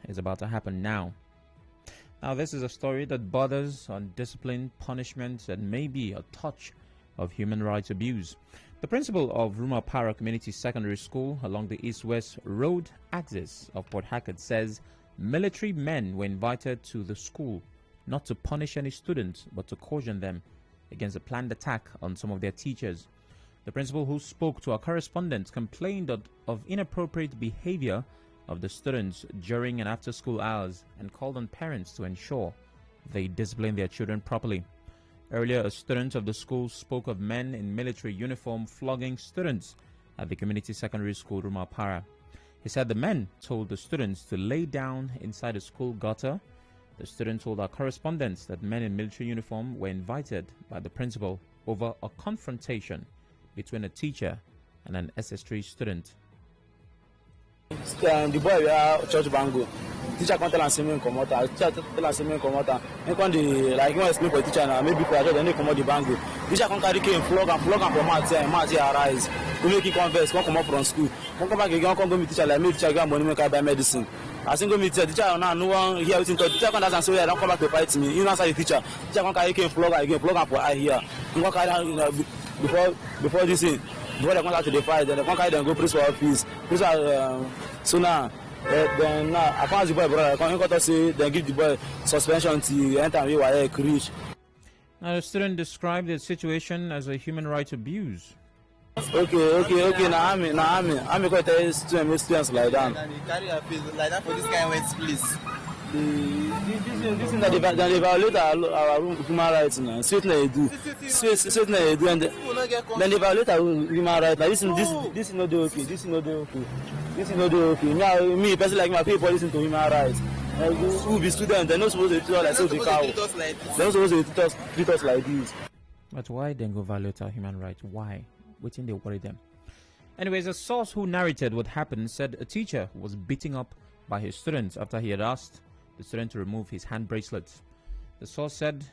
is about to happen now. Now, this is a story that borders on discipline, punishment, and maybe a touch of human rights abuse. The principal of Rumuapara Community Secondary School along the east-west road axis of Port Harcourt says military men were invited to the school not to punish any students but to caution them against a planned attack on some of their teachers. The principal, who spoke to our correspondent, complained of inappropriate behavior of the students during and after school hours and called on parents to ensure they discipline their children properly. Earlier, a student of the school spoke of men in military uniform flogging students at the community secondary school Rumuapara. He said the men told the students to lay down inside the school gutter. The student told our correspondents that men in military uniform were invited by the principal over a confrontation between a teacher and an SS3 student. The boy we church bango. Teacher can't tell us something come out. Teacher tell us something come out. And when the like you explain for teacher now, maybe for then they come out the bango. Teacher can't carry cane flog and from math here arise. We make it converse. Come out from school. Come back again. Come go meet teacher like me. Teacher get money make I buy medicine. I think go meet teacher now. No one here within teacher can't answer. So I don't come back to fight me. You know answer the teacher. Teacher can't carry cane flog again. Flog and for I here. You can't carry before this thing. Before they come out to the fight, then they can't carry them go principal office. So now, then I can't the boy, brother. I can't say they give the boy suspension to enter we were reach. Now, the student described the situation as a human rights abuse. Okay. Now I'm going to tell students like that. Carry a face like that for this guy went please. This is that they violate our human rights now. Certainly they do. Certainly they do. And then they violate our human rights. Now this is not okay. This is not okay. This is not okay. Now me, person like my people listen to human rights. Who be students? They're not supposed to treat us like cow. They're not supposed to treat us like this. But why then go violate our human rights? Why? Waiting they worry them. Anyways, a source who narrated what happened said a teacher was beating up by his students after he had asked the student to remove his hand bracelets. The source said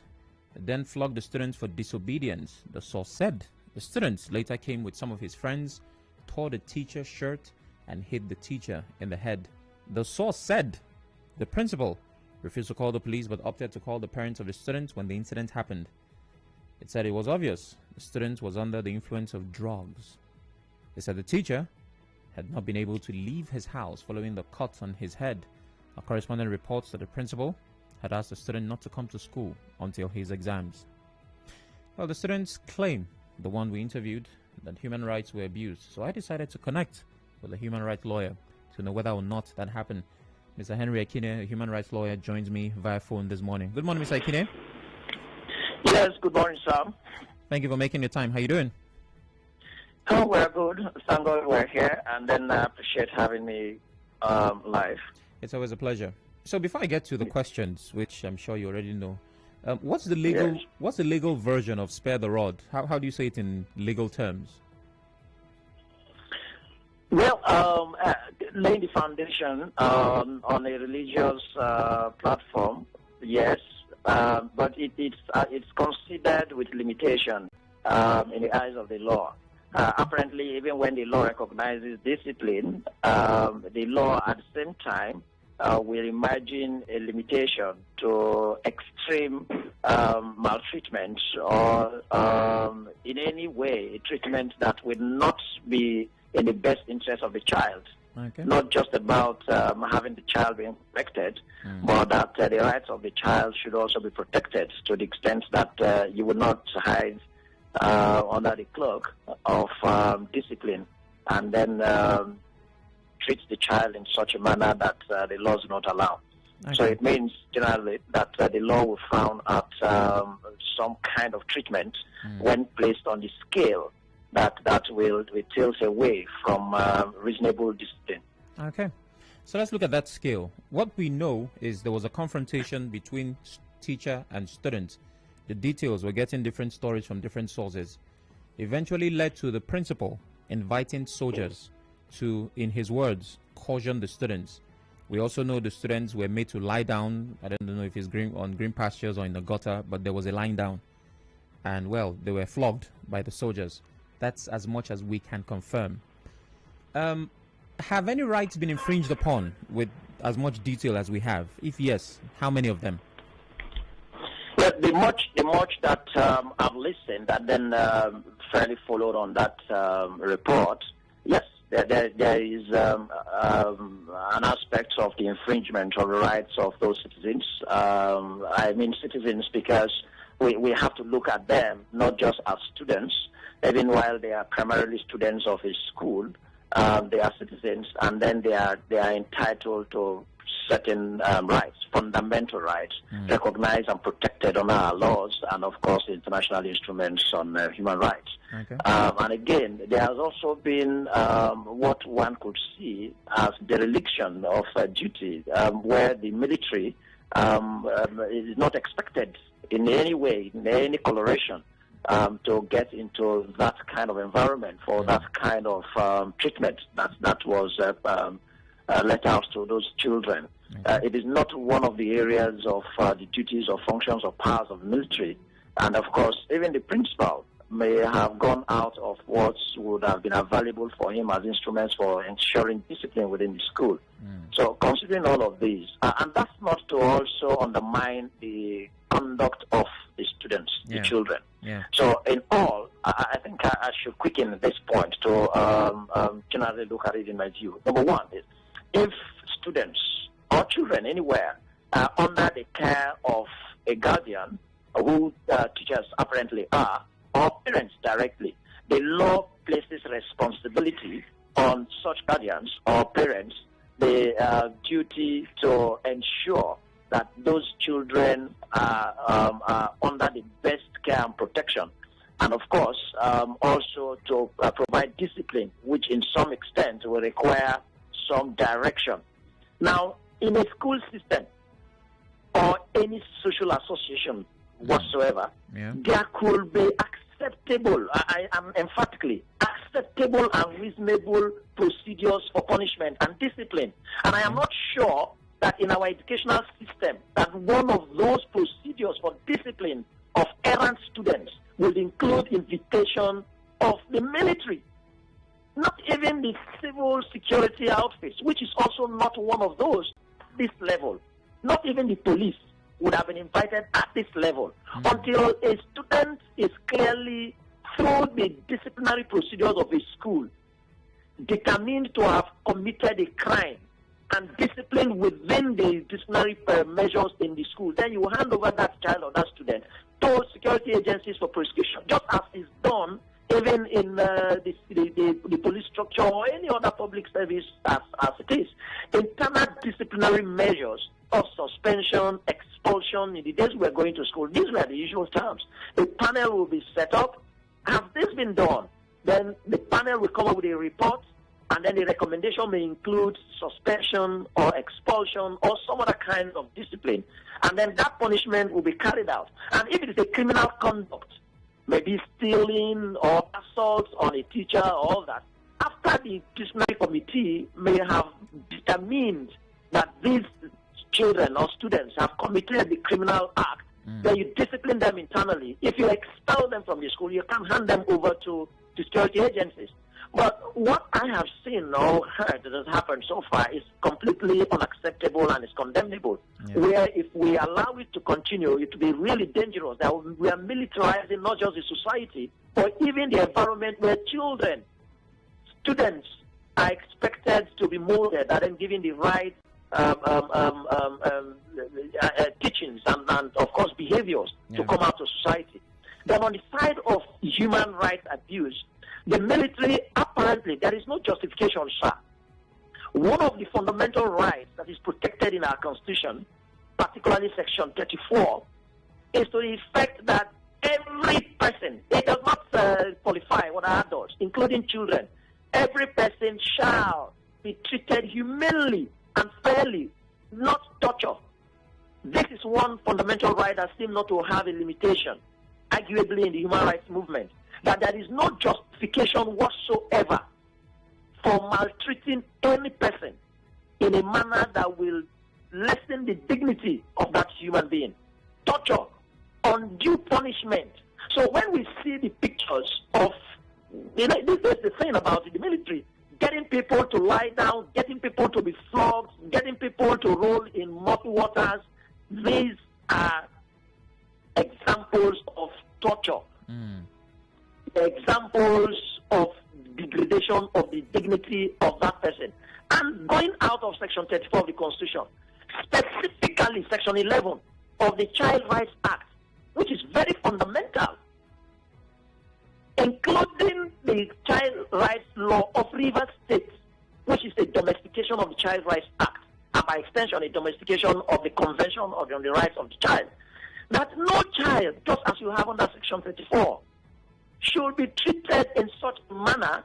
then flogged the students for disobedience. The source said the students later came with some of his friends, tore the teacher's shirt and hit the teacher in the head. The source said the principal refused to call the police but opted to call the parents of the students when the incident happened. It said it was obvious the student was under the influence of drugs. They said the teacher had not been able to leave his house following the cuts on his head. A correspondent reports that the principal had asked the student not to come to school until his exams. Well, the students claim, the one we interviewed, that human rights were abused. So I decided to connect with a human rights lawyer to know whether or not that happened. Mr. Henry Ekine, a human rights lawyer, joins me via phone this morning. Good morning, Mr. Ekine. Yes, good morning, Sam. Thank you for making your time. How are you doing? Oh, we're good. Thank God we're here, and then I appreciate having me live. It's always a pleasure. So before I get to the questions, which I'm sure you already know, what's the legal version of spare the rod? How do you say it in legal terms? Well, laying the foundation on a religious platform, yes, but it's considered with limitation in the eyes of the law. Apparently, even when the law recognizes discipline, the law at the same time will imagine a limitation to extreme maltreatment or in any way a treatment that will not be in the best interest of the child. Okay. Not just about having the child being protected, but that the rights of the child should also be protected to the extent that you would not hide under the cloak of discipline and then treat the child in such a manner that the laws do not allow. Okay. So it means generally that the law will frown at some kind of treatment when placed on the scale that will tilt away from reasonable discipline. Okay. So let's look at that scale. What we know is there was a confrontation between teacher and student. The details, we're getting different stories from different sources. Eventually led to the principal inviting soldiers to, in his words, caution the students. We also know the students were made to lie down. I don't know if it's on green pastures or in the gutter, but there was a lying down. And, well, they were flogged by the soldiers. That's as much as we can confirm. Have any rights been infringed upon with as much detail as we have? If yes, how many of them? Well, the much that I've listened and then fairly followed on that report, yes, there is an aspect of the infringement of the rights of those citizens. I mean citizens because we have to look at them not just as students, even while they are primarily students of a school. They are citizens, and then they are entitled to certain rights, fundamental rights, recognized and protected under our laws, and of course international instruments on human rights. Okay. And again, there has also been what one could see as dereliction of duty, where the military is not expected in any way, in any coloration, to get into that kind of environment for that kind of treatment that was let out to those children. It is not one of the areas of the duties or functions or powers of the military. And of course, even the principal may have gone out of what would have been available for him as instruments for ensuring discipline within the school. So considering all of these, and that's not to also undermine the conduct of the students, the children. So in all, I think I should quicken this point to generally look at it in my view. Number one is, if students or children anywhere are under the care of a guardian, who teachers apparently are, or parents directly, the law places responsibility on such guardians or parents, the duty to ensure that those children are under the best care and protection. And of course, also to provide discipline, which in some extent will require some direction. Now, in a school system or any social association whatsoever, there could be acceptable, I am emphatically, acceptable and reasonable procedures for punishment and discipline. And I am not sure that in our educational system that one of those procedures for discipline of errant students would include invitation of the military. Not even the civil security outfits, which is also not one of those at this level. Not even the police would have been invited at this level until a student is clearly, through the disciplinary procedures of a school, determined to have committed a crime and disciplined within the disciplinary measures in the school. Then you hand over that child or that student to security agencies for prosecution, just as is done even in the police structure or any other public service as it is. Internal disciplinary measures of suspension, expulsion, in the days we are going to school, these were the usual terms. A panel will be set up. Has this been done? Then the panel will come up with a report, and then the recommendation may include suspension or expulsion or some other kind of discipline. And then that punishment will be carried out. And if it is a criminal conduct, maybe stealing or assault on a teacher or all that, after the disciplinary committee may have determined that these children or students have committed the criminal act, then you discipline them internally. If you expel them from the school, you can hand them over to security agencies. But what I have seen or heard that has happened so far is completely unacceptable and is condemnable. Where if we allow it to continue, it will be really dangerous. That we are militarizing not just the society, but even the environment where children, students are expected to be molded and then given the right teachings and of course behaviors to come out to society. Then on the side of human rights abuse, the military, apparently, there is no justification, sir. One of the fundamental rights that is protected in our Constitution, particularly Section 34, is to the effect that every person, it does not qualify what are adults, including children, every person shall be treated humanely and fairly, not torture. This is one fundamental right that seems not to have a limitation, arguably in the human rights movement, that there is no justification whatsoever for maltreating any person in a manner that will lessen the dignity of that human being. Torture, undue punishment. So when we see the pictures of, this is the thing about the military, getting people to lie down, getting people to be flogged, getting people to roll in murky waters. These are examples of torture, examples of degradation of the dignity of that person. And going out of Section 34 of the Constitution, specifically Section 11 of the Child Rights Act, which is very fundamental, including the Child Rights Law of Rivers State, which is a domestication of the Child Rights Act, and by extension, a domestication of the Convention on the Rights of the Child, that no child, just as you have under Section 34, should be treated in such a manner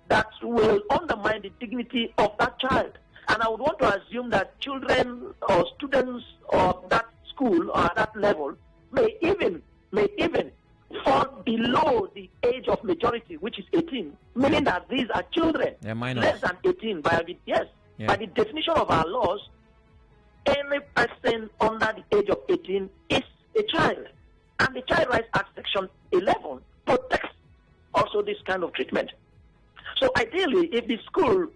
that will undermine the dignity of that child. And I would want to assume that children or students of that school or at that level may even fall below the age of majority, which is 18, meaning that these are children less than 18 by the definition of our laws. Any person under the age of 18 is a child, and the Child Rights Act Section 11 protects also this kind of treatment. So ideally, if the school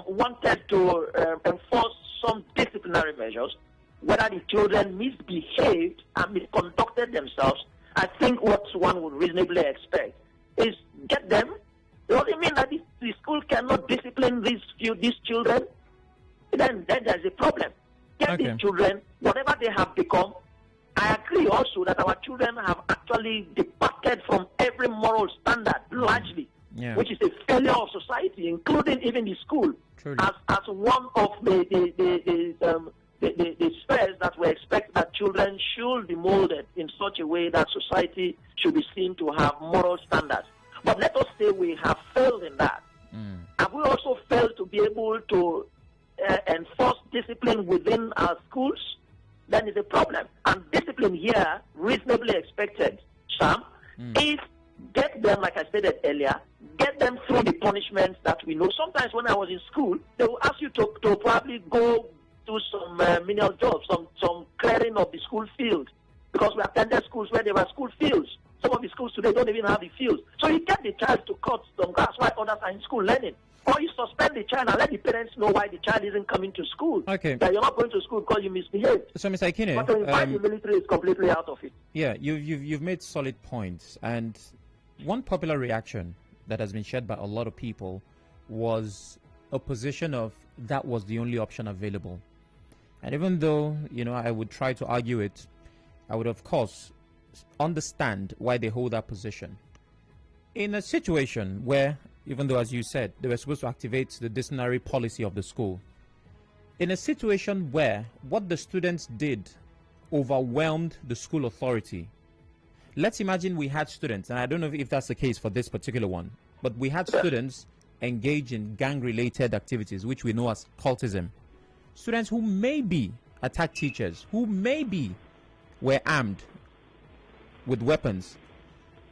wanted to enforce some disciplinary measures, whether the children misbehaved and misconducted themselves, I think what one would reasonably expect is get them. It doesn't mean that the school cannot discipline these children. Then there's a problem. Get these children, whatever they have become. I agree also that our children have actually departed from every moral standard largely, which is a failure of society, including even the school, as one of the spheres that we expect that children should be molded in such a way that society should be seen to have moral standards. But let us say we have failed in that. Have we also failed to be able to enforce discipline within our schools? Then it's a problem. And discipline here, reasonably expected, Sam, is get them, like I stated earlier, get them through the punishments that we know. Sometimes when I was in school, they will ask you to probably go do some menial jobs, some clearing of the school field, because we attended schools where there were school fields. Some of the schools today don't even have the fields. So you get the child to cut some grass while others are in school learning. Or you suspend the child and let the parents know why the child isn't coming to school. Okay. That you're not going to school because you misbehaved. So, Mr. Ekine, but the military is completely out of it. Yeah, you've made solid points. And one popular reaction that has been shared by a lot of people was a position of that was the only option available. And even though, I would try to argue it, I would, of course, understand why they hold that position. In a situation where, even though, as you said, they were supposed to activate the disciplinary policy of the school, in a situation where what the students did overwhelmed the school authority, let's imagine we had students, and I don't know if that's the case for this particular one, but we had students engage in gang-related activities, which we know as cultism. Students who maybe attacked teachers, who maybe were armed with weapons.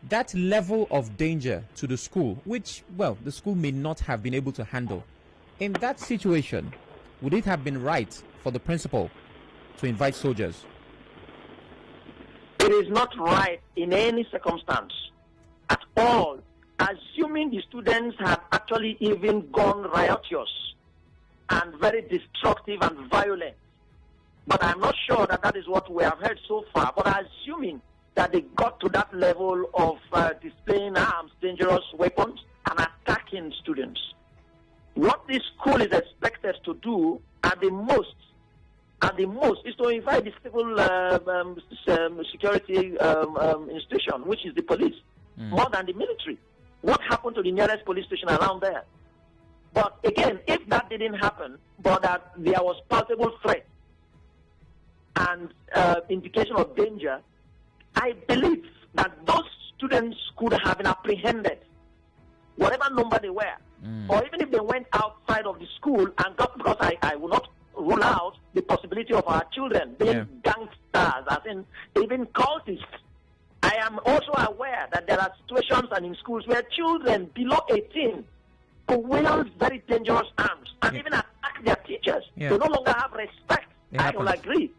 That level of danger to the school, which, well, the school may not have been able to handle. In that situation, would it have been right for the principal to invite soldiers? It is not right in any circumstance at all, assuming the students have actually even gone riotous and very destructive and violent. But I'm not sure that is what we have heard so far. But assuming that they got to that level of displaying arms, dangerous weapons, and attacking students, what this school is expected to do at the most, is to invite the civil security institution, which is the police, more than the military. What happened to the nearest police station around there? But again, if that didn't happen, but that there was possible threat and indication of danger, I believe that those students could have been apprehended, whatever number they were. Or even if they went outside of the school and got, because I will not rule out the possibility of our children being gangsters, as in even cultists. I am also aware that there are situations and in schools where children below 18 who wield very dangerous arms and even attack their teachers. They no longer have respect. I will agree.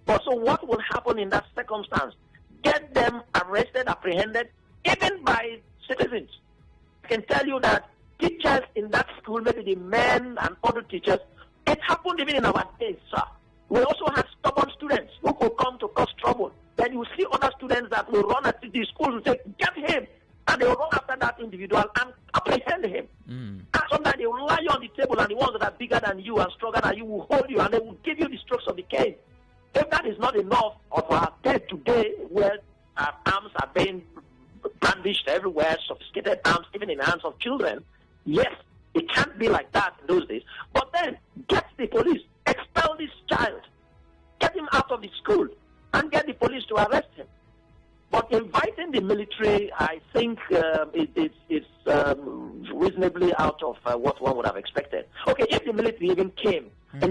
But so what will happen in that circumstance? Get them arrested, apprehended, even by citizens. I can tell you that teachers in that school, maybe the men and other teachers, it happened even in our days, sir. We also had stubborn students who could come to cause trouble. Then you see other students that will run at the school and say, get him. And they will run after that individual and apprehend him. And sometimes they will lie you on the table, and the ones that are bigger than you and stronger than you will hold you, and they will give you the strokes of the cane. If that is not enough of our day today, where our arms are being brandished everywhere, sophisticated arms, even in the hands of children, yes, it can't be like that in those days. But then, get the police, expel this child, get him out of the school, and get the police to arrest him. But inviting the military, I think it's reasonably out of what one would have expected. Okay, if the military even came, and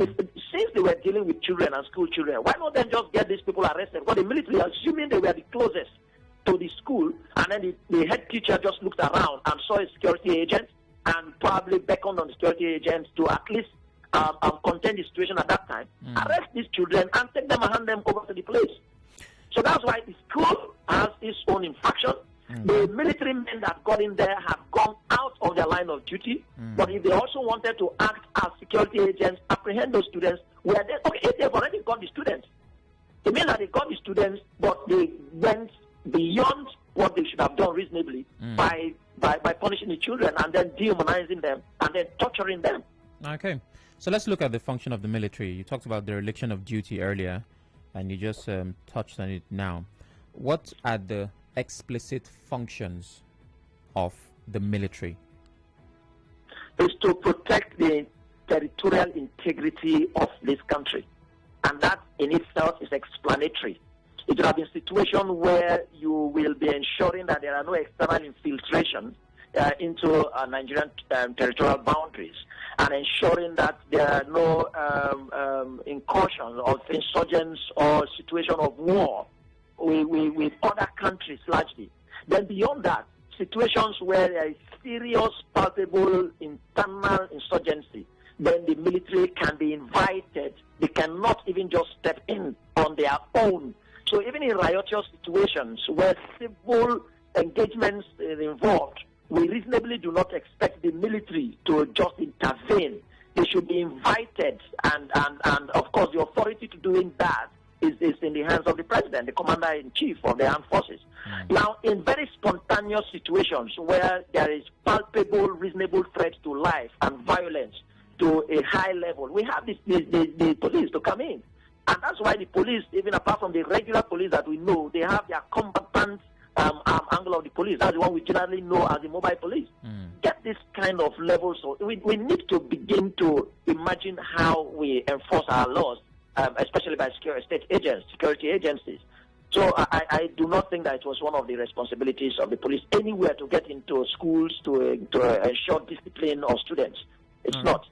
since they were dealing with children and school children, why not then just get these people arrested? Because the military, assuming they were the closest to the school, and then the head teacher just looked around and saw a security agent and probably beckoned on the security agent to at least contain the situation at that time, arrest these children and take them and hand them over to the police. So that's why the school has its own infraction. The military men that got in there have gone out of their line of duty. But if they also wanted to act as security agents, apprehend those students, if they've already got the students, it means that they got the students, but they went beyond what they should have done reasonably by punishing the children and then dehumanizing them and then torturing them. Okay. So let's look at the function of the military. You talked about dereliction of duty earlier, and you just touched on it now. What are the explicit functions of the military? Is to protect the territorial integrity of this country. And that in itself is explanatory. It will have a situation where you will be ensuring that there are no external infiltrations into Nigerian territorial boundaries, and ensuring that there are no incursions of insurgents or situation of war with other countries largely. Then beyond that, situations where there is serious, palpable internal insurgency, then the military can be invited. They cannot even just step in on their own. So even in riotous situations where civil engagements is involved, we reasonably do not expect the military to just intervene. They should be invited, and of course the authority to doing that is in the hands of the president, the commander-in-chief of the armed forces. Now, in very spontaneous situations where there is palpable, reasonable threat to life and violence to a high level, we have the police to come in. And that's why the police, even apart from the regular police that we know, they have their combatant angle of the police. That's the one we generally know as the mobile police. Get this kind of level. So we need to begin to imagine how we enforce our laws, especially by security agencies. So I do not think that it was one of the responsibilities of the police anywhere to get into schools to ensure discipline of students. It's not.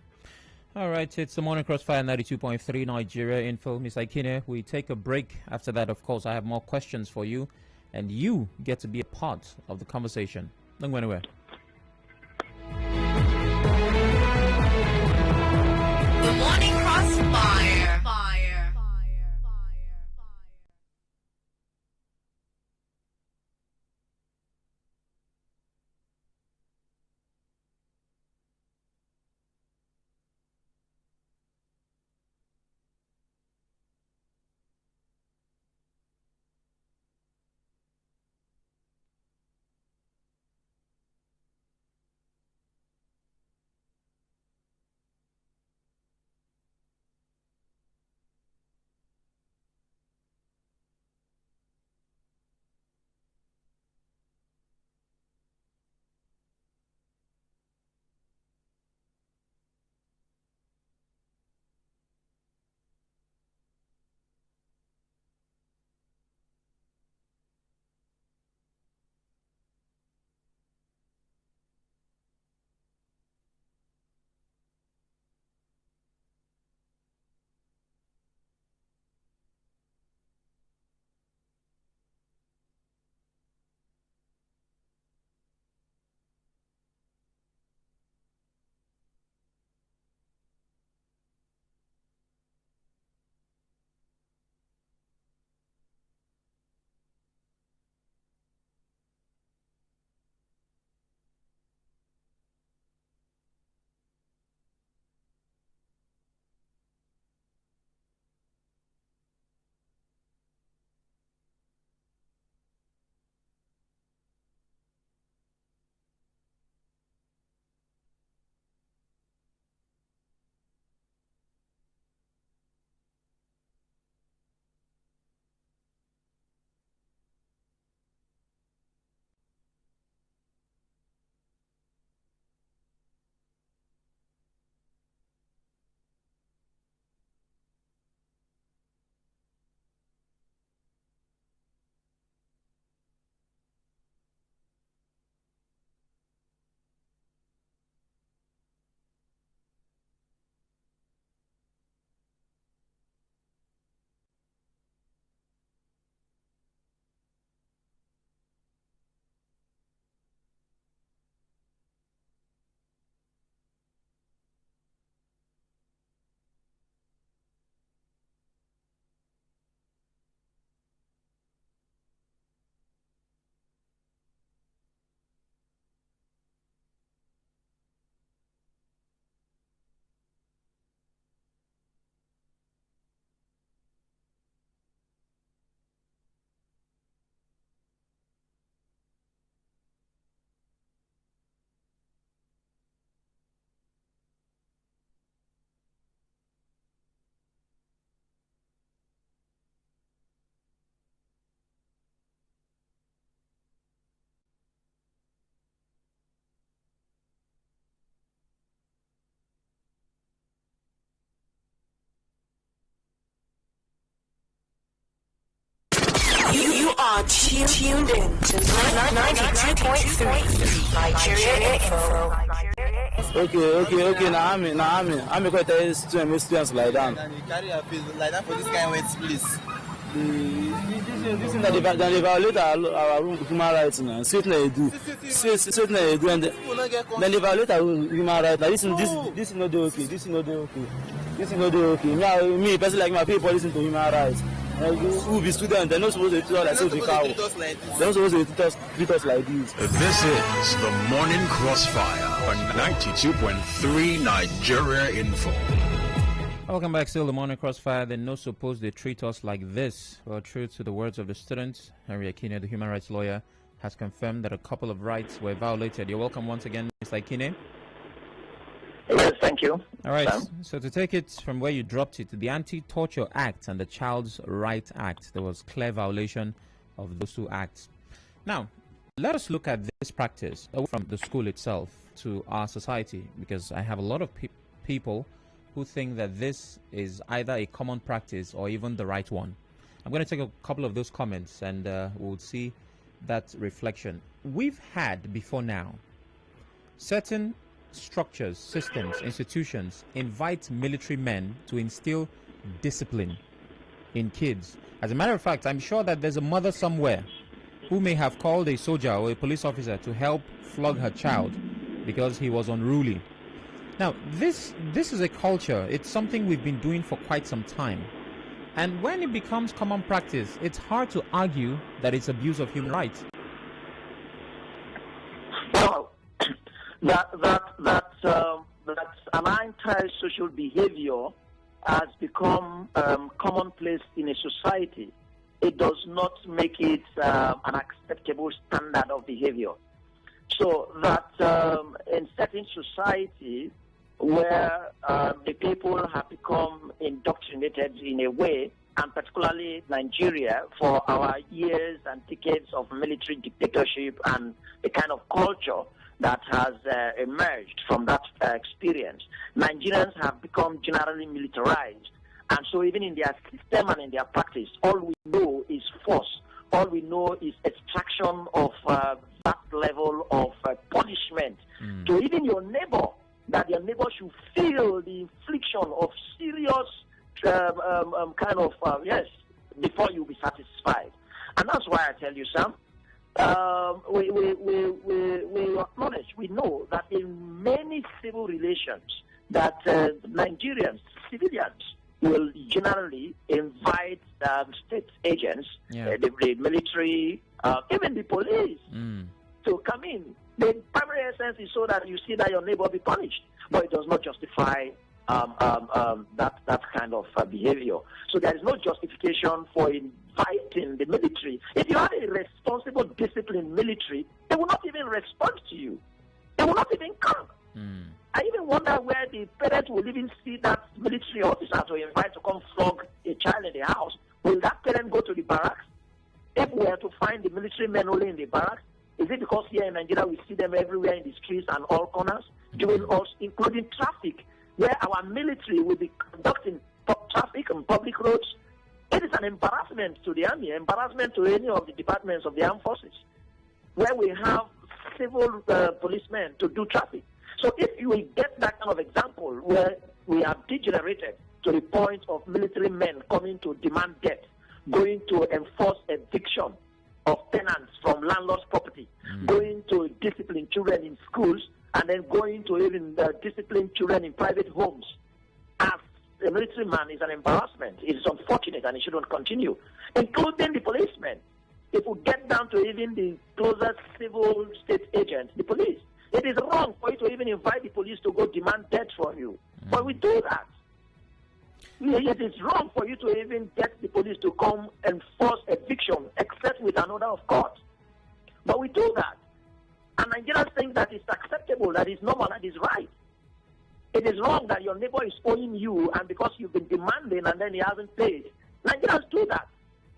All right, it's the Morning Crossfire 92.3 Nigeria Info. Ms. Ekine, we take a break. After that, of course, I have more questions for you, and you get to be a part of the conversation. Don't go anywhere. The Morning Crossfire. tuned in to 92.3 Nigeria Info. Okay. Now I'm going to tell you students like that. And you carry your face like that for this guy went please. This is that they violate our human rights now. Certainly they do. Certainly they do. And then they violate our human rights. Now this is not okay. This is not okay. Me personally, like my people listen to human rights. Who be students? They're not supposed to treat us like cow. They're not supposed to treat us like this. This is the Morning Crossfire on 92.3 Nigeria Info. Welcome back. Still the Morning Crossfire. They're not supposed to treat us like this. Well, true to the words of the students, Ekine, the human rights lawyer, has confirmed that a couple of rights were violated. You're welcome once again, Mr. Ekine. Yes, thank you. All right. Sam. So to take it from where you dropped it, the Anti-Torture Act and the Child's Right Act, there was clear violation of those two acts. Now, let us look at this practice from the school itself to our society, because I have a lot of people who think that this is either a common practice or even the right one. I'm going to take a couple of those comments and we'll see that reflection. We've had before now certain structures, systems, institutions invite military men to instill discipline in kids. As a matter of fact, I'm sure that there's a mother somewhere who may have called a soldier or a police officer to help flog her child because he was unruly. Now, this is a culture. It's something we've been doing for quite some time. And when it becomes common practice, it's hard to argue that it's abuse of human rights. Well, that's an anti-social behavior has become commonplace in a society. It does not make it an acceptable standard of behavior. So that in certain societies where the people have become indoctrinated in a way, and particularly Nigeria, for our years and decades of military dictatorship and the kind of culture that has emerged from that experience, Nigerians have become generally militarized. And so even in their system and in their practice, all we know is force. All we know is extraction of that level of punishment to even your neighbor, that your neighbor should feel the infliction of serious before you be satisfied. And that's why I tell you, Sam, we acknowledge, we know that in many civil relations that Nigerians, civilians, will generally invite state agents, the military, even the police, to come in. The primary essence is so that you see that your neighbor be punished, but it does not justify that kind of behavior. So there is no justification for inviting the military. If you have a responsible, disciplined military, they will not even respond to you. They will not even come. I even wonder where the parents will even see that military officer to invite to come flog a child in the house. Will that parent go to the barracks? If we are to find the military men only in the barracks, is it because here in Nigeria we see them everywhere in the streets and all corners, doing all, including traffic, where our military will be conducting traffic on public roads? It is an embarrassment to the army, embarrassment to any of the departments of the armed forces, where we have civil policemen to do traffic. So if you will get that kind of example where we have degenerated to the point of military men coming to demand debt, going to enforce eviction of tenants from landlord's property, going to discipline children in schools, and then going to even discipline children in private homes, as a military man, is an embarrassment. It is unfortunate and it shouldn't continue, including the policemen. If we get down to even the closest civil state agents, the police, it is wrong for you to even invite the police to go demand debt from you. But we do that. It is wrong for you to even get the police to come and force eviction, except with an order of court. But we do that. And Nigerians think that it's acceptable, that it's normal, that is right. It is wrong that your neighbor is owing you, and because you've been demanding and then he hasn't paid. Nigerians do that.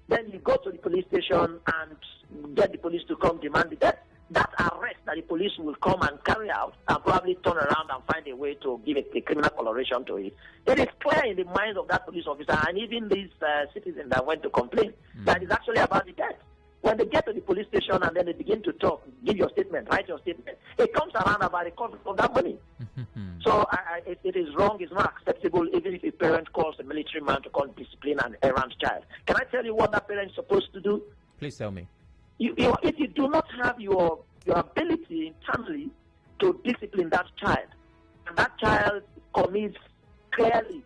Then you go to the police station and get the police to come demand the debt. That arrest that the police will come and carry out and probably turn around and find a way to give a criminal coloration to it. It is clear in the minds of that police officer and even these citizens that went to complain that it's actually about the debt. When they get to the police station and then they begin to talk, give your statement, write your statement, it comes around about recovery of that money. So it is wrong, it's not acceptable, even if a parent calls a military man to call discipline an errant child. Can I tell you what that parent is supposed to do? Please tell me. If you do not have your ability internally to discipline that child, and that child commits clearly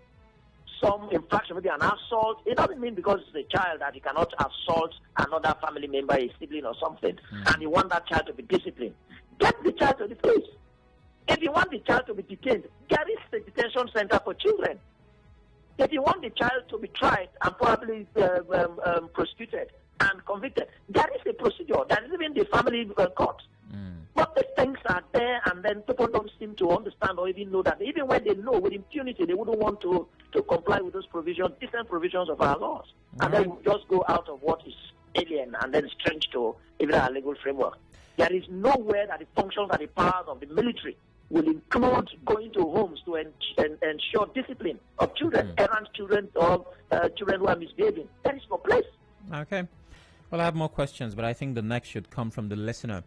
some infraction, maybe an assault, it doesn't mean because it's a child that he cannot assault another family member, a sibling or something, and you want that child to be disciplined. Get the child to the police. If you want the child to be detained, there is a detention center for children. If you want the child to be tried and probably prosecuted and convicted, there is a procedure. There is even the family court. But the things are there, and then people don't seem to understand or even know that. Even when they know with impunity, they wouldn't want to comply with those provisions, different provisions of our laws. And then we just go out of what is alien and then strange to even our legal framework. There is nowhere that the functions and the powers of the military will include going to homes to ensure discipline of children, errant children, or children who are misbehaving. That is no place. Okay. Well, I have more questions, but I think the next should come from the listener.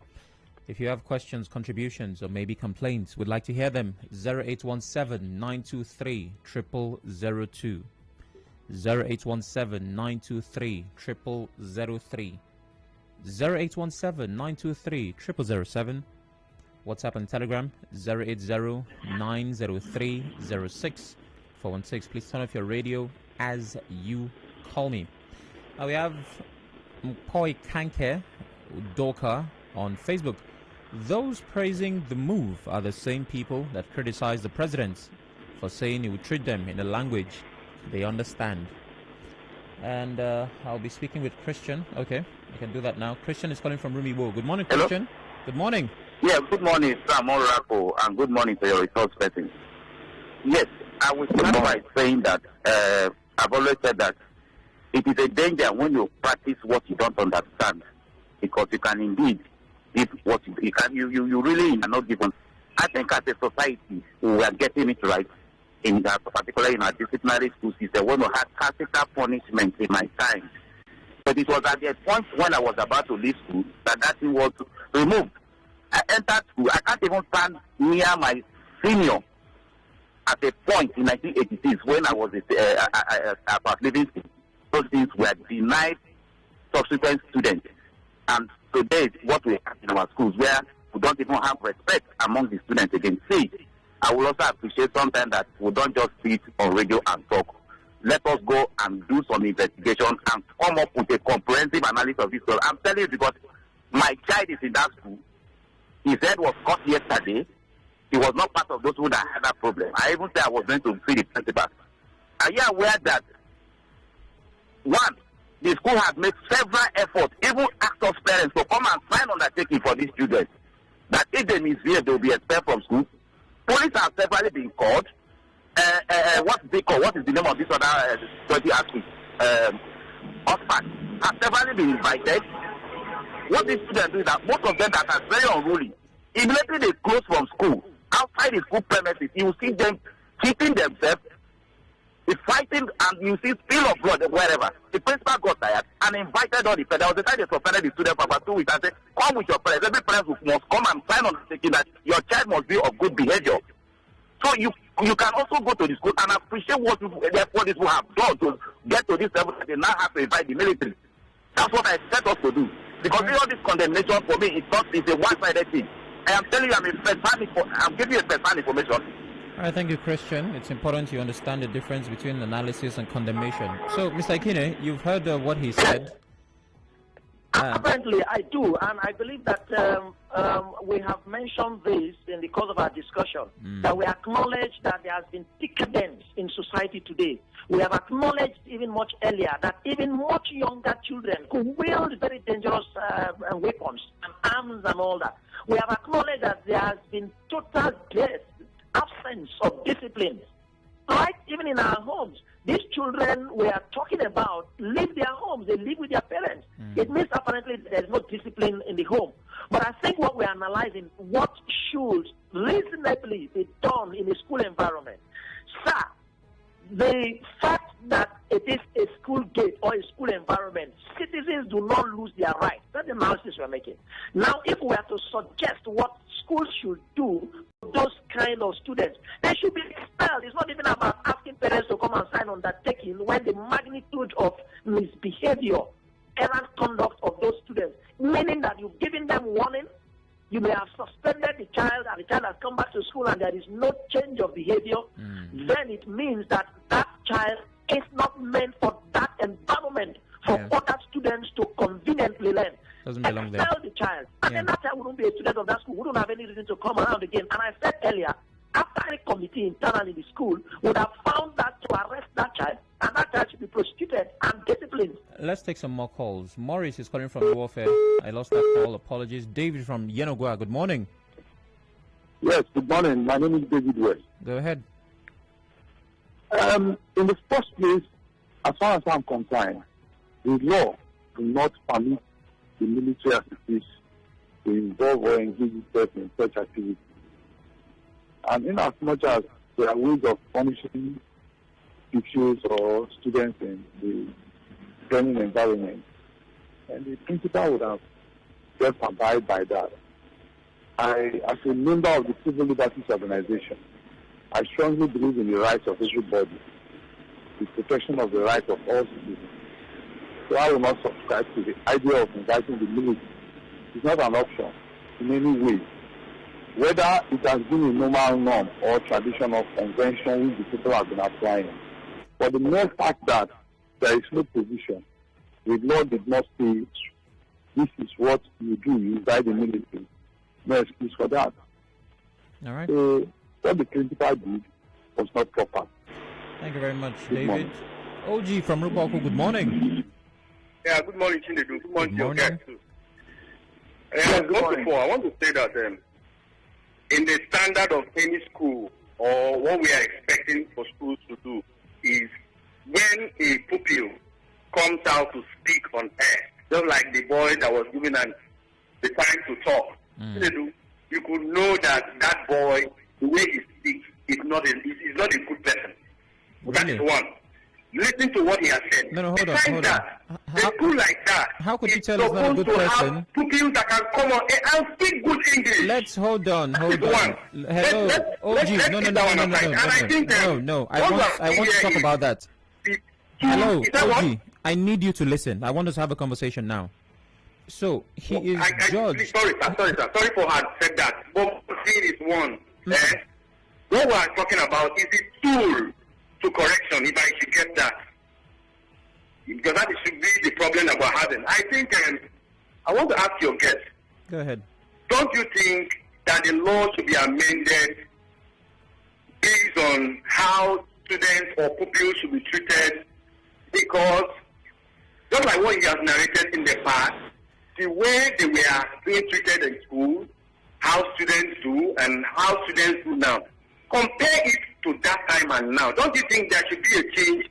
If you have questions, contributions, or maybe complaints, we'd like to hear them. 0817-923-0002. 0817-923-0003. 0817-923-0007. WhatsApp and Telegram 080-903-06-416. Please turn off your radio as you call me. Now we have Mpoi Kanke Doka on Facebook. Those praising the move are the same people that criticize the president for saying he would treat them in a language they understand. And I'll be speaking with Christian. Okay, I can do that now. Christian is calling from Rumuapara. Good morning, Christian. Hello? Good morning. Yeah, good morning, Sam Oråcle, and good morning to your resource person. Yes, I will start by saying that I've always said that it is a danger when you practice what you don't understand, because you can indeed give what you really are not given. I think as a society we are getting it right, in that, particularly in our disciplinary school system, when we had classical punishment in my time. But it was at the point when I was about to leave school that thing was removed. I entered school. I can't even stand near my senior at a point in 1986 when I was about leaving school. Those things were denied subsequent students. And today, what we have in our schools, where we don't even have respect among the students again. See, I will also appreciate sometimes that we don't just sit on radio and talk. Let us go and do some investigation and come up with a comprehensive analysis of this. I'm telling you because my child is in that school. His head was cut yesterday. He was not part of those who that had that problem. I even said I was going to see the principal. Are you aware that, one, the school has made several efforts, even asked us parents to come and sign undertaking for these children, that if they misbehave, they will be expelled from school. Police have severally been called. What is it called? What is the name of this other security aspect? Oxford have severally been invited. What these students do is that most of them that are very unruly, immediately they close from school, outside the school premises, you see them keeping themselves, fighting, and you see spill of blood wherever. The principal got tired and invited all the parents. There was a time they suspended the student for about 2 weeks and said, come with your parents. Every parent must come and sign on thinking that your child must be of good behavior. So you can also go to the school and appreciate what these people have done to get to this level that they now have to invite the military. That's what I set us to do. Because all this condemnation for me, it's a one-sided thing. I am telling you, I'm giving you a first-hand information. All right, thank you, Christian. It's important you understand the difference between analysis and condemnation. So, Mr. Ekine, you've heard what he said. Apparently, I do, and I believe that we have mentioned this in the course of our discussion, that we acknowledge that there has been decadence in society today. We have acknowledged even much earlier that even much younger children could wield very dangerous weapons and arms and all that. We have acknowledged that there has been total absence of discipline. Right, even in our homes, these children we are talking about leave their homes, they live with their parents. It means apparently there is no discipline in the home. But I think what we are analyzing, what should reasonably be done in a school environment. Sir, the fact that it is a school gate or a school environment, citizens do not lose their right making. Now, if we are to suggest what schools should do for those kind of students, they should be expelled. It's not even about asking parents to come and sign undertaking when the magnitude of misbehavior, errant conduct of those students, meaning that you've given them warning, you may have suspended the child and the child has come back to school and there is no change of behavior, then it means that that child is not meant for that environment for other students to conveniently learn. Doesn't belong there. Expel the child. And then that child wouldn't be a student of that school, wouldn't have any reason to come around again. And I said earlier, after any committee internally in the school would have found that to arrest that child, and that child should be prosecuted and disciplined. Let's take some more calls. Maurice is calling from Warfare. I lost that call. Apologies. David from Yenogua. Good morning. Yes, good morning. My name is David West. Go ahead. In the first place, as far as I'm concerned, the law do not permit the military as it is to involve or engage itself in such activities. And in as much as there are ways of punishing teachers or students in the learning environment, and the principal would have just abide by that. As a member of the Civil Liberties Organization, I strongly believe in the rights of everybody, the protection of the rights of all citizens. So I will not subscribe to the idea of inviting the military. It's not an option in any way. Whether it has been a normal norm or tradition or convention which the people have been applying. But the mere fact that there is no provision, the law did not say this is what you do, you invite the military. No excuse for that. All right. So what the principal did was not proper. Thank you very much, Good David. morning. OG from Oråcle, good morning. Yeah, good morning, Chinedu. Good morning, Good morning. to your guys too. First of all, I want to say that in the standard of any school, or what we are expecting for schools to do, is when a pupil comes out to speak on air, just like the boy that was given the time to talk, Chinedu, you could know that that boy, the way he speaks, is not a good person. That is one. Listen to what he has said. No, hold Besides on. that, a school like that, How could you is tell he's not a supposed good to have person? pupils that can come on and speak good English. Let's hold on. Hello, let's OG. keep No. that one aside. And I think, No. I want to talk about that. Hello, OG. I need you to listen. I want us to have a conversation now. So he is judged. Sorry, sir. Sorry for having said that. But thing is one. What we are talking about is a tool to correction, if I should get that. Because that should be the problem that we're having. I think I want to ask your guest. Go ahead. Don't you think that the law should be amended based on how students or pupils should be treated? Because just like what he has narrated in the past, the way they were being treated in school, how students do and how students do now, compare it to that time and now. Don't you think there should be a change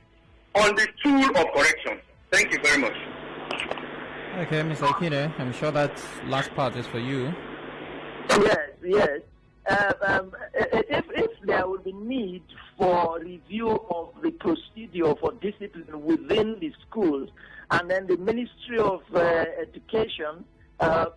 on the tool of correction? Thank you very much. Okay, Mr. Ekine, I'm sure that last part is for you. Yes. If there will be need for review of the procedure for discipline within the schools, and then the Ministry of Education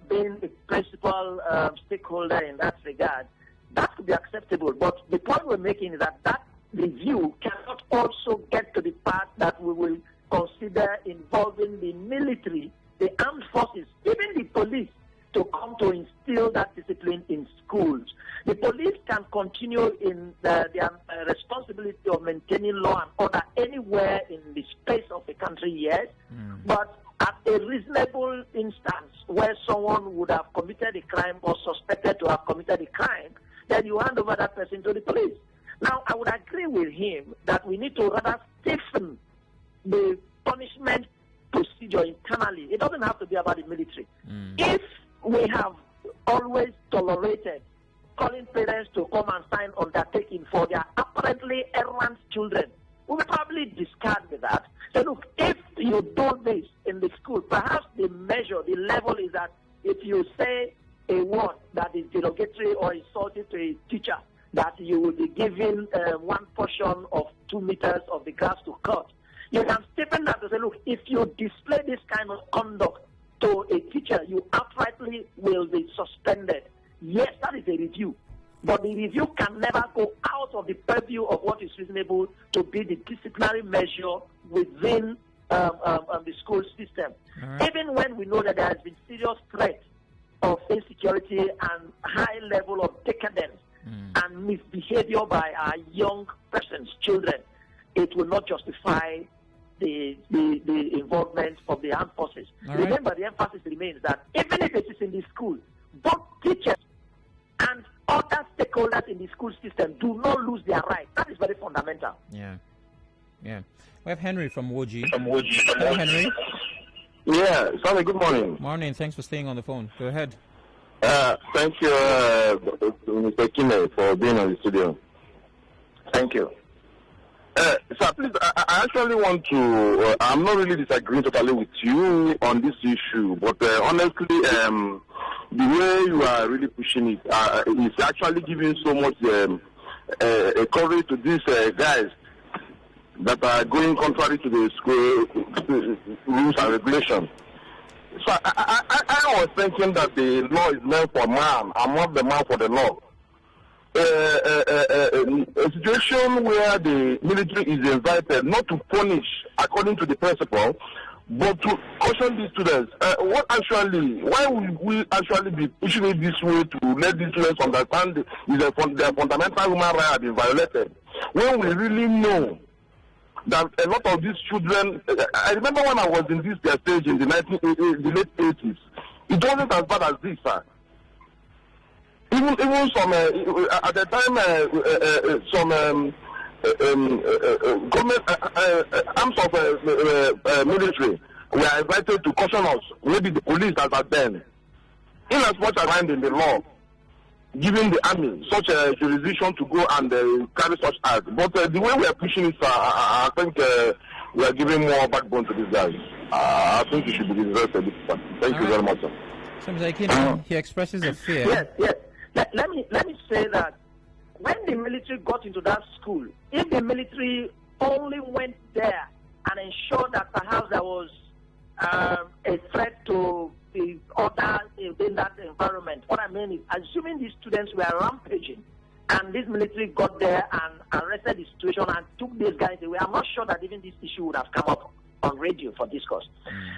being the principal stakeholder in that regard, that could be acceptable. But the point we're making is that review cannot also get to the part that we will consider involving the military, the armed forces, even the police, to come to instill that discipline in schools. The police can continue in their responsibility of maintaining law and order anywhere in the space of the country, yes, but at a reasonable instance where someone would have committed a crime or suspected to have committed a crime, then you hand over that person to the police. Now, I would agree with him that we need to rather stiffen the punishment procedure internally. It doesn't have to be about the military. If we have always tolerated calling parents to come and sign undertaking for their apparently errant children, we will probably discard with that. So look, if you do this in the school, perhaps the measure, the level is that if you say a word that is derogatory or insulting to a teacher, that you will be given one portion of 2 meters of the grass to cut. You can stiffen that to say, look, if you display this kind of conduct to a teacher teacher, you outrightly will be suspended. Yes, that is a review. But the review can never go out of the purview of what is reasonable to be the disciplinary measure within the school system. Right. Even when we know that there has been serious threat of insecurity and high level of decadence and misbehavior by our young persons, children, it will not justify the involvement of the armed forces. All right. Remember, the emphasis remains that even if it is in the school, both teachers and other stakeholders in the school system do not lose their rights. That is very fundamental. Yeah. We have Henry from Woji. Hello, Henry. Yeah, sorry, good morning. Morning. Thanks for staying on the phone. Go ahead. Thank you, Mr. Ekine, for being on the studio. Thank you. Sir, please, I actually want to, I'm not really disagreeing totally with you on this issue, but honestly, the way you are really pushing it is actually giving so much courage to these guys that are going contrary to the school rules and regulations. So I was thinking that the law is meant for man and not the man for the law. A situation where the military is invited not to punish according to the principle, but to caution these students. Why would we actually be pushing it this way to let these students understand their fundamental human rights have been violated, when we really know that a lot of these children, I remember when I was in this stage in the late 80s, it wasn't as bad as this, sir. Even some at the time some government arms of military were invited to caution us, maybe the police as at then, in as much as find in the law giving the army such a jurisdiction to go and carry such acts. But the way we are pushing it, I think we are giving more backbone to these guys. I think you should be interested. Thank you very much, sir. So, Mr. Ekine, he expresses a fear. Yes. Let me say that when the military got into that school, if the military only went there and ensured that perhaps there was a threat to the others in that environment, what I mean is, assuming these students were rampaging and this military got there and arrested the situation and took these guys away, I'm not sure that even this issue would have come up on radio for discourse.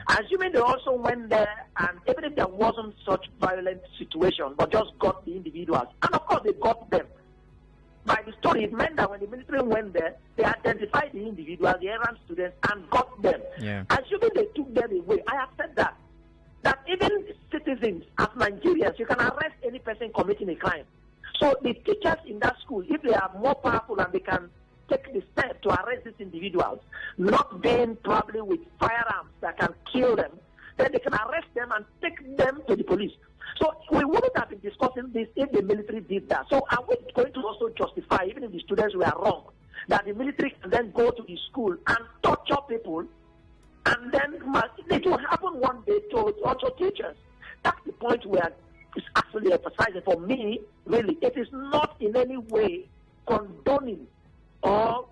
Assuming they also went there, and even if there wasn't such violent situation, but just got the individuals, and of course they got them. By the story, it meant that when the military went there, they identified the individuals, the errant students, and got them. Yeah. Assuming they took them away, I have said that even citizens, as Nigerians, you can arrest any person committing a crime. So the teachers in that school, if they are more powerful and they can take the step to arrest these individuals, not being probably with firearms that can kill them, then they can arrest them and take them to the police. So we wouldn't have been discussing this if the military did that. So are we going to also justify, even if the students were wrong, that the military can then go to the school and torture people, and then it will happen one day to also teachers? That's the point where it's actually emphasizing. For me, really, it is not in any way condoning or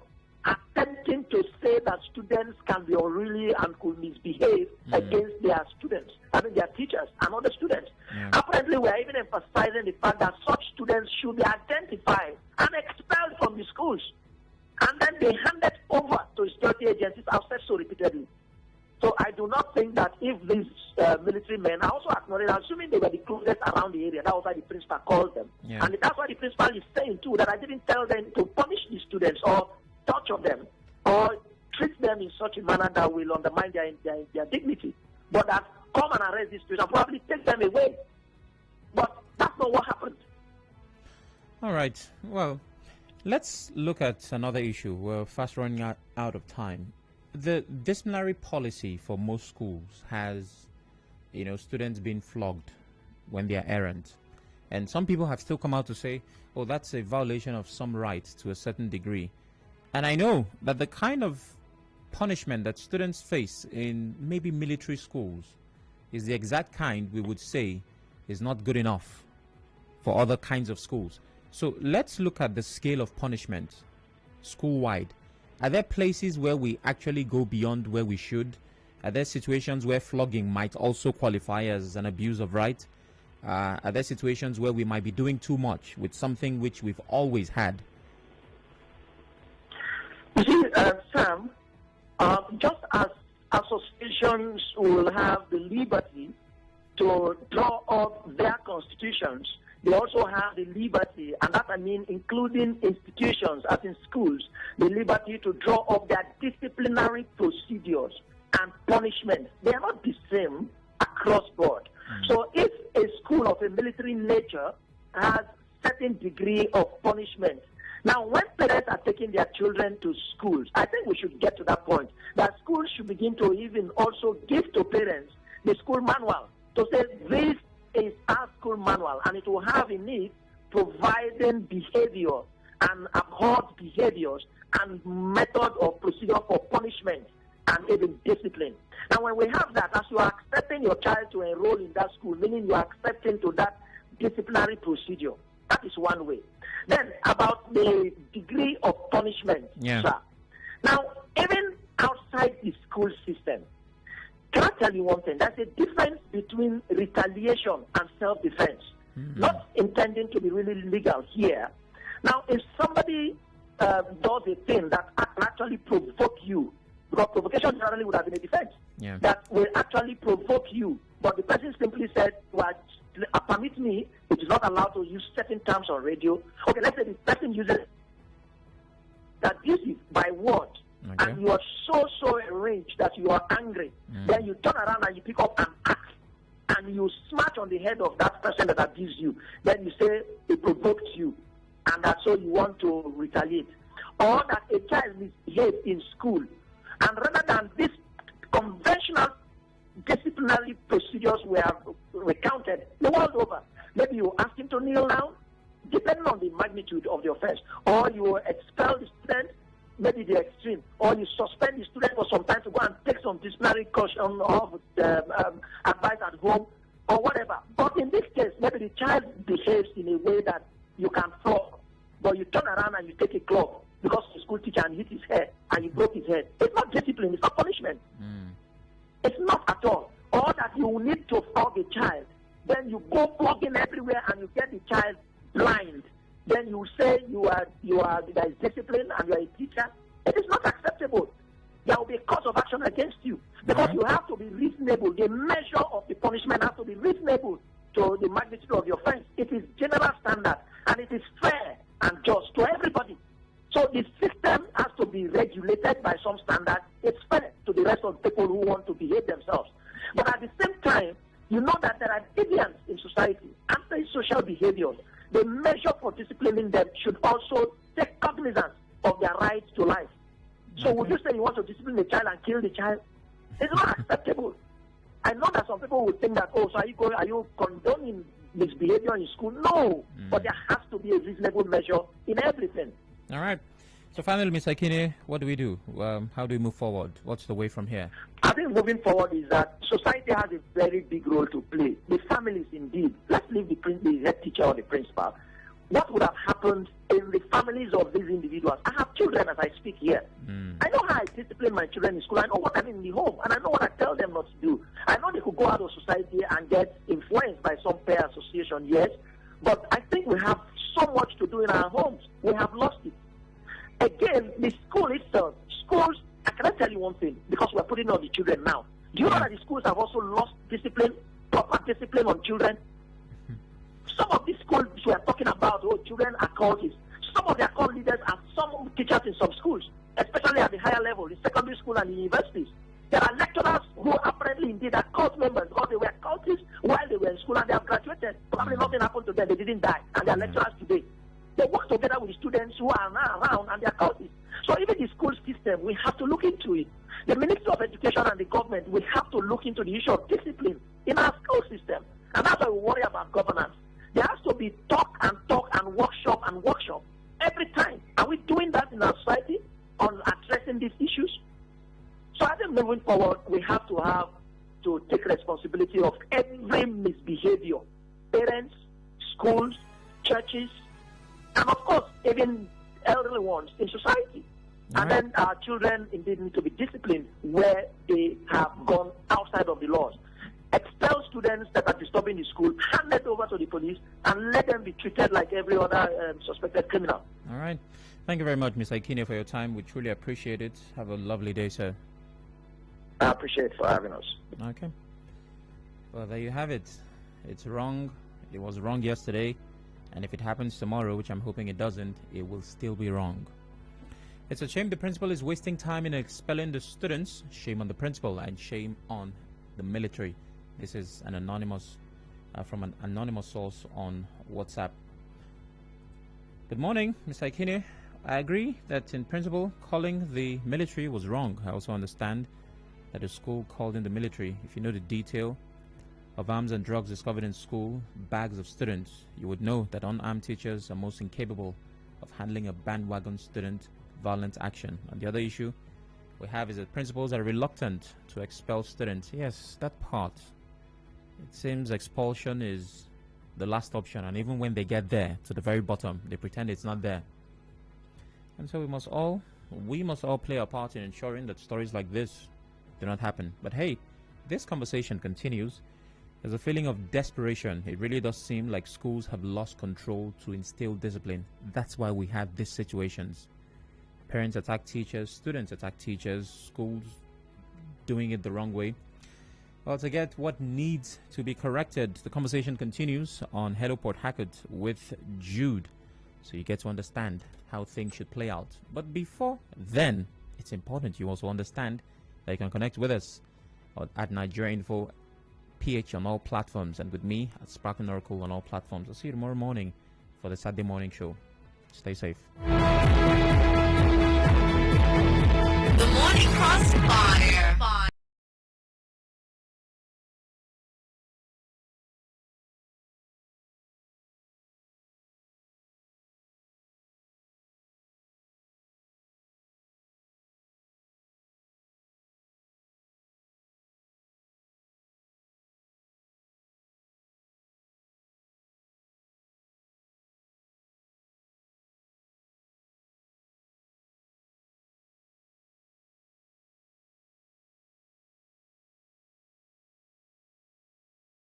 attempting to say that students can be unruly and could misbehave against their students, their teachers and other students. Apparently, we are even emphasizing the fact that such students should be identified and expelled from the schools, and then be handed over to security agencies. I've said so repeatedly. So I do not think that if these military men, I also acknowledge, assuming they were the closest around the area, that was why the principal called them. Yeah. And that's why the principal is saying too, that I didn't tell them to punish the students or torture them or treat them in such a manner that will undermine their dignity. But that come and arrest these students and probably take them away. But that's not what happened. All right. Well, let's look at another issue. We're fast running out of time. The disciplinary policy for most schools has, students being flogged when they are errant. And some people have still come out to say, oh, that's a violation of some rights to a certain degree. And I know that the kind of punishment that students face in maybe military schools is the exact kind we would say is not good enough for other kinds of schools. So let's look at the scale of punishment school-wide. Are there places where we actually go beyond where we should? Are there situations where flogging might also qualify as an abuse of right? Are there situations where we might be doing too much with something which we've always had? You see, Sam, just as associations will have the liberty to draw up their constitutions, they also have the liberty, and that I mean including institutions as in schools, the liberty to draw up their disciplinary procedures and punishment. They are not the same across board. So if a school of a military nature has certain degree of punishment, now when parents are taking their children to schools, I think we should get to that point, that schools should begin to even also give to parents the school manual to say this is our school manual, and it will have in it providing behavior and abhorred behaviors and method or procedure for punishment and even discipline. Now, when we have that, as you are accepting your child to enroll in that school, meaning you are accepting to that disciplinary procedure, that is one way. Then, about the degree of punishment, sir. Now, even outside the school system, can I tell you one thing? There's a difference between retaliation and self-defense. Not intending to be really legal here. Now, if somebody does a thing that actually provoke you, because provocation generally would have been a defense, that will actually provoke you, but the person simply said, well, permit me, it is not allowed to use certain terms on radio. Okay, let's say the person uses that this is by word, and you are so enraged that you are angry. Then you turn around and you pick up an axe and you smash on the head of that person that abused you. Then you say it provoked you, and that's so you want to retaliate. Or that a child misbehaved in school, and rather than this conventional disciplinary procedures we have recounted the world over, maybe you ask him to kneel down, depending on the magnitude of the offense, or you expel the student, maybe the extreme, or you suspend the student for some time to go and take some disciplinary caution of advice at home, or whatever. But in this case, maybe the child behaves in a way that you can flog, but you turn around and you take a club because the school teacher and hit his head and you broke his head. It's not discipline, it's not punishment. It's not at all. Or that you need to flog a child, then you go flogging everywhere and you get the child blind. Then you say there is discipline and you are a teacher. It is not acceptable. There will be a cause of action against you because you have to be reasonable. The measure of the punishment has to be reasonable to the magnitude of the offense. It is general standard and it is fair and just to everybody. So the system has to be regulated by some standard. It's fair to the rest of the people who want to behave themselves. But at the same time, you know that there are deviants in society, anti-social behaviors. The measure for disciplining them should also take cognizance of their right to life. So would you say you want to discipline the child and kill the child? It's not acceptable. I know that some people would think that, oh, so are you condoning misbehavior in school? No, but there has to be a reasonable measure in everything. All right. So finally, Mr. Ekine, what do we do? How do we move forward? What's the way from here? I think moving forward is that society has a very big role to play. The families, indeed. Let's leave the head teacher or the principal. What would have happened in the families of these individuals? I have children as I speak here. I know how I discipline my children in school. I know what I mean in the home, and I know what I tell them not to do. I know they could go out of society and get influenced by some peer association, yes, but I think we have so much to do in our homes. We have lost it. Again, the school itself, schools, I cannot tell you one thing, because we're putting on the children now. Do you know that the schools have also lost discipline, proper discipline on children? Some of these schools we are talking about, children are cultists. Some of their cult leaders are some teachers in some schools, especially at the higher level, in secondary school and universities. There are lecturers who apparently indeed are cult members because they were cultists while they were in school and they have graduated. Probably nothing happened to them. They didn't die, and they are lecturers today. They work together with the students who are now around and they are cultists. So even the school system, we have to look into it. The Ministry of Education and the government, we have to look into the issue of discipline in our school system. And that's why we worry about governance. There has to be talk and workshop every time. Are we doing that in our society on addressing these issues? So I think moving forward, we have to take responsibility of every misbehavior. Parents, schools, churches, and of course, even elderly ones in society. And then our children indeed need to be disciplined where they have gone outside of the laws. Expel students that are disturbing the school, hand it over to the police, and let them be treated like every other suspected criminal. All right. Thank you very much, Mr. Ekine, for your time. We truly appreciate it. Have a lovely day, sir. I appreciate it for having us. Okay. Well, there you have it. It's wrong. It was wrong yesterday. And if it happens tomorrow, which I'm hoping it doesn't, it will still be wrong. It's a shame the principal is wasting time in expelling the students. Shame on the principal and shame on the military. This is an anonymous, from an anonymous source on WhatsApp. Good morning, Mr. Ekine. I agree that in principle, calling the military was wrong. I also understand that the school called in the military. If you know the detail of arms and drugs discovered in school bags of students, you would know that unarmed teachers are most incapable of handling a bandwagon student violent action. And the other issue we have is that principals are reluctant to expel students. Yes, that part. It seems expulsion is the last option, and even when they get there to the very bottom, they pretend it's not there. And so we must all play our part in ensuring that stories like this do not happen. But hey, this conversation continues. There's a feeling of desperation. It really does seem like schools have lost control to instill discipline. That's why we have these situations. Parents attack teachers, students attack teachers, schools doing it the wrong way. Well, to get what needs to be corrected, the conversation continues on Hello Port Harcourt with Jude, so you get to understand how things should play out. But before then, it's important you also understand that you can connect with us at Nigeria Info PH on all platforms, and with me at Sparkling Oracle on all platforms. I'll see you tomorrow morning for the Saturday morning show. Stay safe. The Morning Crossfire.